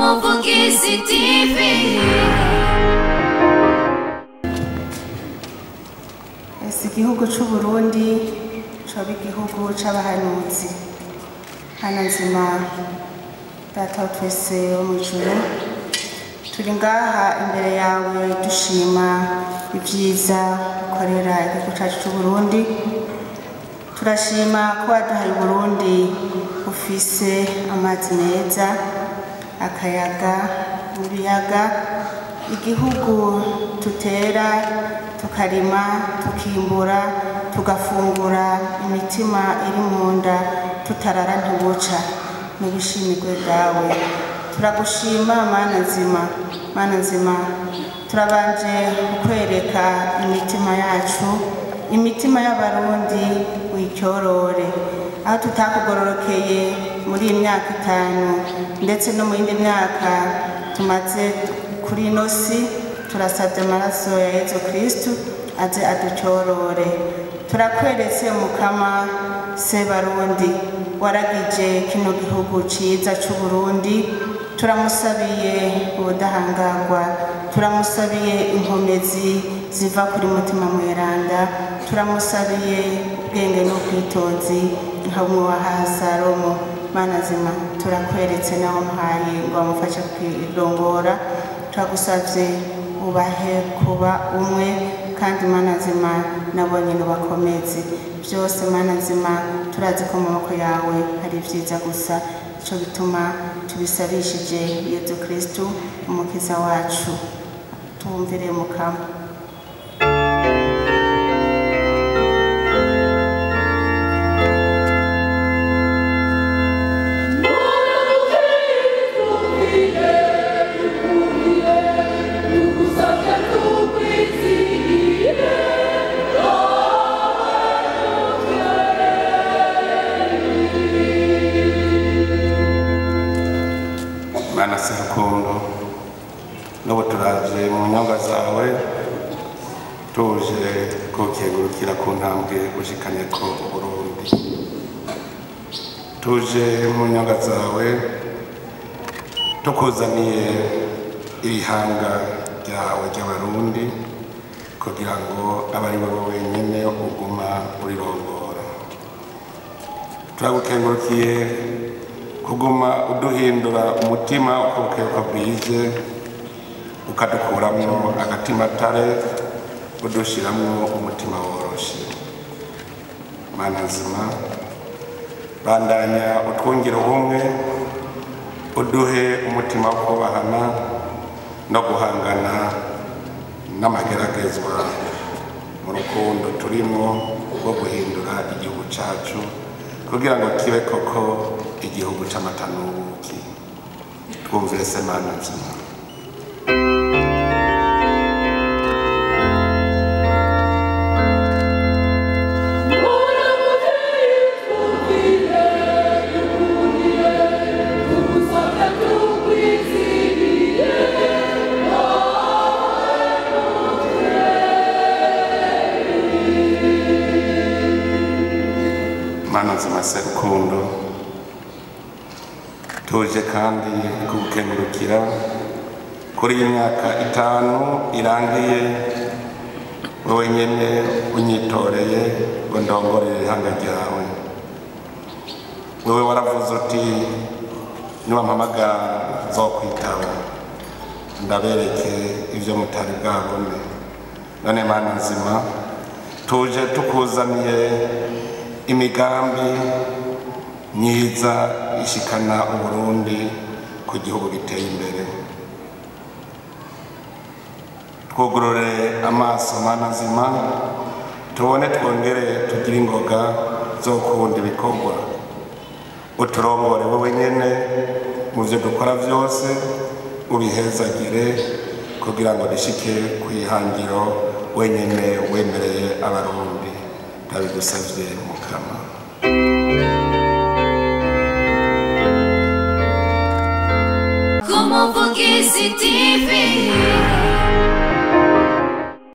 Umuvugizi TV. Igihugu cy'u Burundi coba igihugu c'abahanuzi. Hana nzima data twese wo mu ijuru, turi ngaha imbere yawe dushima ibyiza ukorera igihugu cyacu cy'u Burundi. Turashima ko waduhaye Burundi ufise amazi meza, akayaga, ibiyaga, igihugu tutera tukarima, tukimbura, tugafungura, imitima iri munda tutarara ntibuca. Nibishimirwe bwawe, turagushima mana nzima, turabanje kukwereka imitima yacu, imitima y'abarundi wicyorore, aho tutakugororokeye muri iyi myaka 5 ndetse no mu yindi myaka tumaze kuri ino si. Turasabye amaraso ya Yesu Kristu aze aducyorore. Turakweretse Mukama se Barundi waragije kino gihugu ciza cy'u Burundi. Turamusabiye ubudahangarwa, turamusabiye inkomezi ziva kuri mutima mweranda, turamusabiye ubwenge n'ubwitonzi nkamwe wa Salomo. Mana nzima, turakweretse nawe muhaye ngo amufashe kwirongora. Turagusavye ubahe kuba umwe, kandi Mana nzima nabonye nubakomeze byose. Mana nzima, turazi ko mu maboko yawe hari vyiza gusa, ico bituma tubisabishije Yesu Kristu umukiza wacu. Tumvire Mukama. Mana se rukundo, n'ubu turaje mu nyonga zawe, tuje kukegurukira ku ntambwe ushikanye ko Burundi. Tuje mu nyonga zawe tukuzaniye ibihanga ryawe ry'abarundi, kugira ngo abari wowe wenyine uguma urirongora. Turagukengurukiye kuguma uduhindura umutima uko bukeye bwije, ukadukuramwo agatima tare, udushiramwo umutima woroshe. Mana nzima, bandanya utwongera ubumwe, uduhe umutima wo kubahana no guhangana n'amageragezwa mu rukundo turimo rwo guhindura igihugu cacu, kugira ngo kibe koko igihugu c'amata n'ubuki. Twumvire se Mana nzima. Mana nzima se rukundo, tuje kandi kugukengurukira kuri iyi myaka 5 irangiye wowe nyene unyitoreye ngo ndongorere ihanga ryawe. Wowe waravuze uti nibampamagara nzokwitaba, ndabereke ivyo mutari bwabone. None Mana nzima, tuje tukuzaniye imigambi myiza ishikana Uburundi ku gihugu giteye imbere. Twugurure amaso Mana nzima, tubone twongere tugire ingoga zo gukunda ibikorwa. Uturongore wowe nyene mu vyo dukora vyose, ubihezagire kugira ngo dishike kwihangiro wenyene wemereye abarundi. Ndabigusavye Mukama. Umuvugizi TV.